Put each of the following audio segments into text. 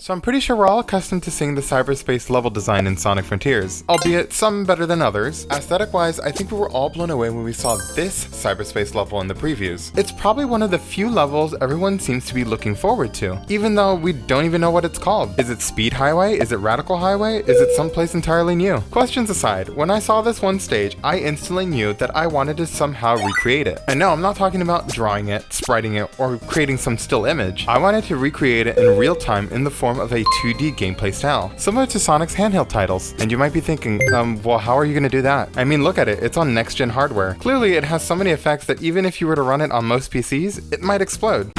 So I'm pretty sure we're all accustomed to seeing the cyberspace level design in Sonic Frontiers, albeit some better than others. Aesthetic-wise, I think we were all blown away when we saw this cyberspace level in the previews. It's probably one of the few levels everyone seems to be looking forward to, even though we don't even know what it's called. Is it Speed Highway? Is it Radical Highway? Is it someplace entirely new? Questions aside, when I saw this one stage, I instantly knew that I wanted to somehow recreate it. And no, I'm not talking about drawing it, spriting it, or creating some still image. I wanted to recreate it in real time in the form of a 2D gameplay style, similar to Sonic's handheld titles. And you might be thinking, well, how are you gonna do that? I mean, look at it, it's on next-gen hardware. Clearly, it has so many effects that even if you were to run it on most PCs, it might explode.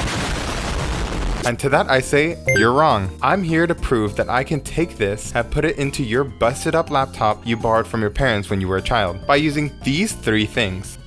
And to that I say, you're wrong. I'm here to prove that I can take this and put it into your busted up laptop you borrowed from your parents when you were a child by using these 3 things.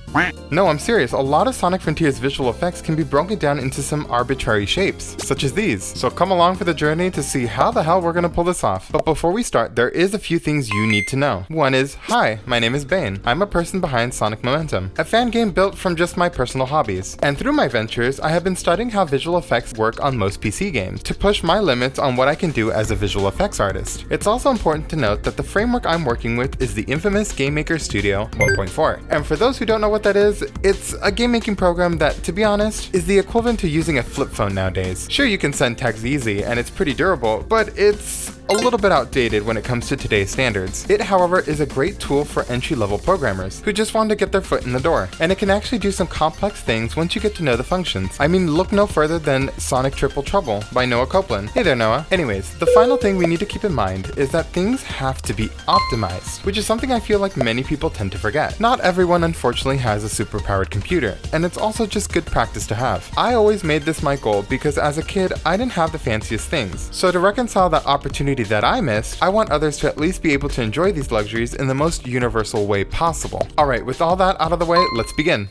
No, I'm serious, a lot of Sonic Frontiers visual effects can be broken down into some arbitrary shapes, such as these. So come along for the journey to see how the hell we're gonna pull this off. But before we start, there is a few things you need to know. One is, hi, my name is Bane. I'm a person behind Sonic Momentum, a fan game built from just my personal hobbies. And through my ventures, I have been studying how visual effects work on most PC games to push my limits on what I can do as a visual effects artist. It's also important to note that the framework I'm working with is the infamous Bane'Studio 1.4. And for those who don't know what that is, it's a game making program that, to be honest, is the equivalent to using a flip phone nowadays. Sure, you can send text easy and it's pretty durable, but it's a little bit outdated when it comes to today's standards. It, however, is a great tool for entry-level programmers who just want to get their foot in the door, and it can actually do some complex things once you get to know the functions. I mean, look no further than Sonic Triple Trouble by Noah Copeland. Hey there, Noah. Anyways, the final thing we need to keep in mind is that things have to be optimized, which is something I feel like many people tend to forget. Not everyone, unfortunately, has a super-powered computer, and it's also just good practice to have. I always made this my goal because as a kid, I didn't have the fanciest things. So to reconcile that opportunity that I missed, I want others to at least be able to enjoy these luxuries in the most universal way possible. Alright, with all that out of the way, let's begin.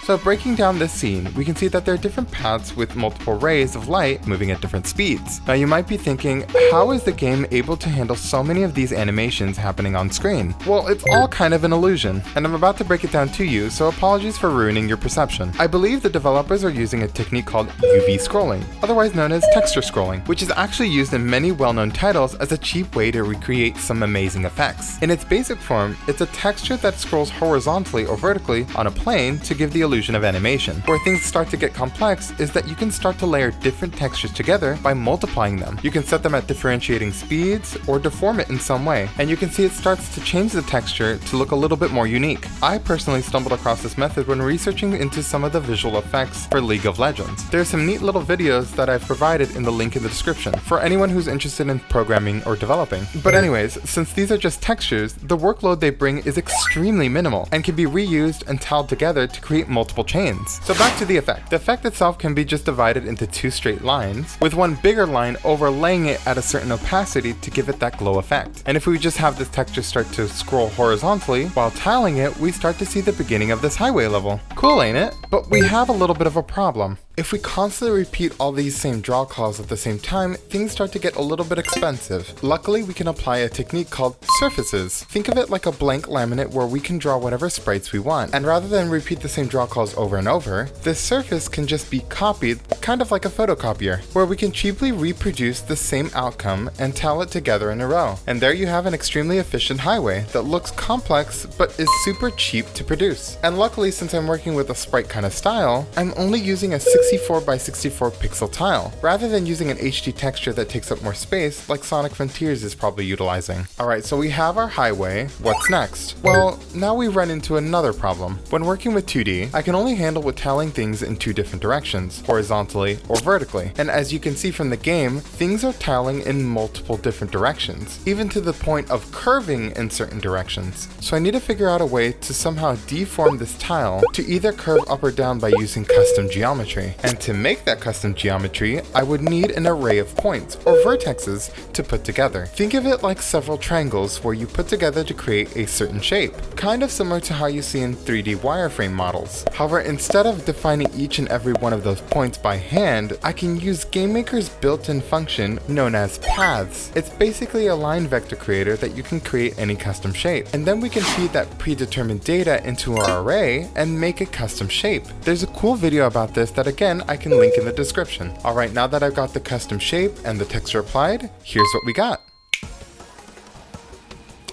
So breaking down this scene, we can see that there are different paths with multiple rays of light moving at different speeds. Now you might be thinking, how is the game able to handle so many of these animations happening on screen? Well, it's all kind of an illusion, and I'm about to break it down to you, so apologies for ruining your perception. I believe the developers are using a technique called UV scrolling, otherwise known as texture scrolling, which is actually used in many well-known titles as a cheap way to recreate some amazing effects. In its basic form, it's a texture that scrolls horizontally or vertically on a plane to give the illusion of animation. Where things start to get complex is that you can start to layer different textures together by multiplying them. You can set them at differentiating speeds or deform it in some way, and you can see it starts to change the texture to look a little bit more unique. I personally stumbled across this method when researching into some of the visual effects for League of Legends. There's some neat little videos that I've provided in the link in the description for anyone who's interested in programming or developing. But anyways, since these are just textures, the workload they bring is extremely minimal and can be reused and tiled together to create multiple chains. So back to the effect. The effect itself can be just divided into 2 straight lines, with one bigger line overlaying it at a certain opacity to give it that glow effect. And if we just have this texture start to scroll horizontally, while tiling it, we start to see the beginning of this highway level. Cool, ain't it? But we have a little bit of a problem. If we constantly repeat all these same draw calls at the same time, things start to get a little bit expensive. Luckily, we can apply a technique called surfaces. Think of it like a blank laminate where we can draw whatever sprites we want, and rather than repeat the same draw calls over and over, this surface can just be copied, kind of like a photocopier, where we can cheaply reproduce the same outcome and tile it together in a row. And there you have an extremely efficient highway that looks complex but is super cheap to produce. And luckily, since I'm working with a sprite kind of style, I'm only using a 64 by 64 pixel tile, rather than using an HD texture that takes up more space like Sonic Frontiers is probably utilizing. Alright, so we have our highway. What's next? Well, now we run into another problem. When working with 2D, I can only handle with tiling things in 2 different directions, horizontally or vertically. And as you can see from the game, things are tiling in multiple different directions, even to the point of curving in certain directions. So I need to figure out a way to somehow deform this tile to either curve up or down by using custom geometry. And to make that custom geometry, I would need an array of points, or vertexes, to put together. Think of it like several triangles where you put together to create a certain shape, kind of similar to how you see in 3D wireframe models. However, instead of defining each and every one of those points by hand, I can use GameMaker's built-in function known as paths. It's basically a line vector creator that you can create any custom shape, and then we can feed that predetermined data into our array and make a custom shape. shape. There's a cool video about this that again I can link in the description. Alright, now that I've got the custom shape and the texture applied, here's what we got.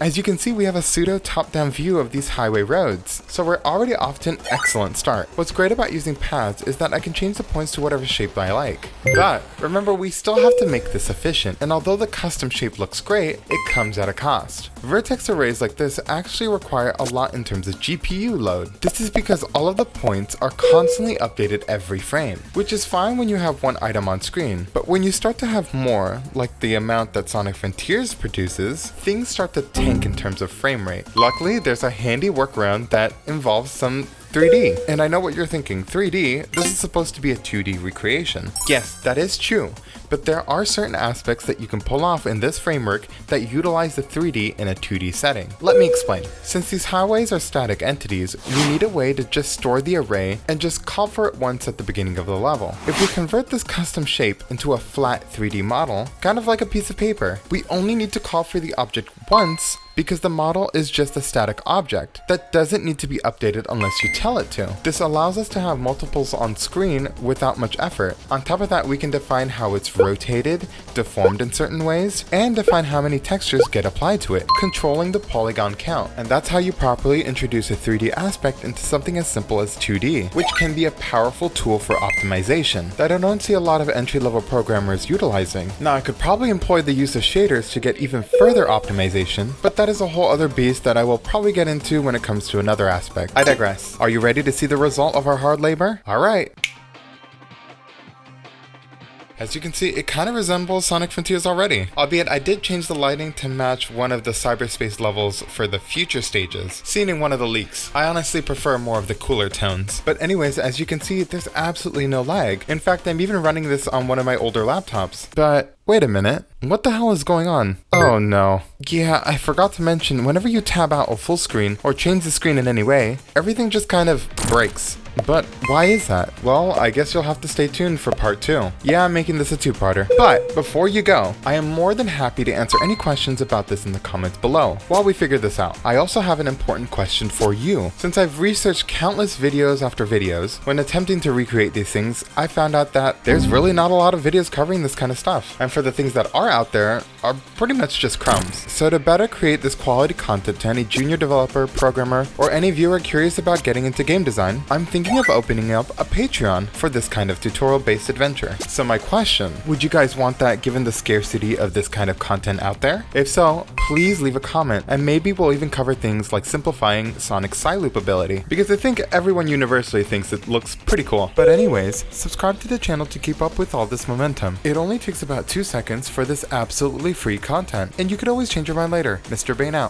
As you can see, we have a pseudo top-down view of these highway roads, so we're already off to an excellent start. What's great about using paths is that I can change the points to whatever shape I like. But remember, we still have to make this efficient, and although the custom shape looks great, it comes at a cost. Vertex arrays like this actually require a lot in terms of GPU load. This is because all of the points are constantly updated every frame, which is fine when you have one item on screen, but when you start to have more, like the amount that Sonic Frontiers produces, things start to tank in terms of frame rate. Luckily, there's a handy workaround that involves some 3D. And I know what you're thinking, 3D? This is supposed to be a 2D recreation. Yes, that is true, but there are certain aspects that you can pull off in this framework that utilize the 3D in a 2D setting. Let me explain. Since these highways are static entities, we need a way to just store the array and just call for it once at the beginning of the level. If we convert this custom shape into a flat 3D model, kind of like a piece of paper, we only need to call for the object once because the model is just a static object that doesn't need to be updated unless you tell it to. This allows us to have multiples on screen without much effort. On top of that, we can define how it's rotated, deformed in certain ways, and define how many textures get applied to it, controlling the polygon count. And that's how you properly introduce a 3D aspect into something as simple as 2D, which can be a powerful tool for optimization that I don't see a lot of entry-level programmers utilizing. Now, I could probably employ the use of shaders to get even further optimization, but that is a whole other beast that I will probably get into when it comes to another aspect. I digress. Are you ready to see the result of our hard labor? Alright. As you can see, it kind of resembles Sonic Frontiers already, albeit I did change the lighting to match one of the cyberspace levels for the future stages, seen in one of the leaks. I honestly prefer more of the cooler tones. But anyways, as you can see, there's absolutely no lag. In fact, I'm even running this on one of my older laptops. But wait a minute, what the hell is going on? Oh no. Yeah, I forgot to mention, whenever you tab out of full screen or change the screen in any way, everything just kind of breaks. But why is that? Well, I guess you'll have to stay tuned for part 2. Yeah, I'm making this a two-parter. But before you go, I am more than happy to answer any questions about this in the comments below while we figure this out. I also have an important question for you. Since I've researched countless videos after videos, when attempting to recreate these things, I found out that there's really not a lot of videos covering this kind of stuff. And for the things that are out there, are pretty much just crumbs. So to better create this quality content to any junior developer, programmer, or any viewer curious about getting into game design, I'm thinking of opening up a Patreon for this kind of tutorial-based adventure. So my question, would you guys want that given the scarcity of this kind of content out there? If so, please leave a comment, and maybe we'll even cover things like simplifying Sonic's side loop ability, because I think everyone universally thinks it looks pretty cool. But anyways, subscribe to the channel to keep up with all this momentum. It only takes about 2 seconds for this absolutely free content, and you could always change your mind later. Mr. Bane out.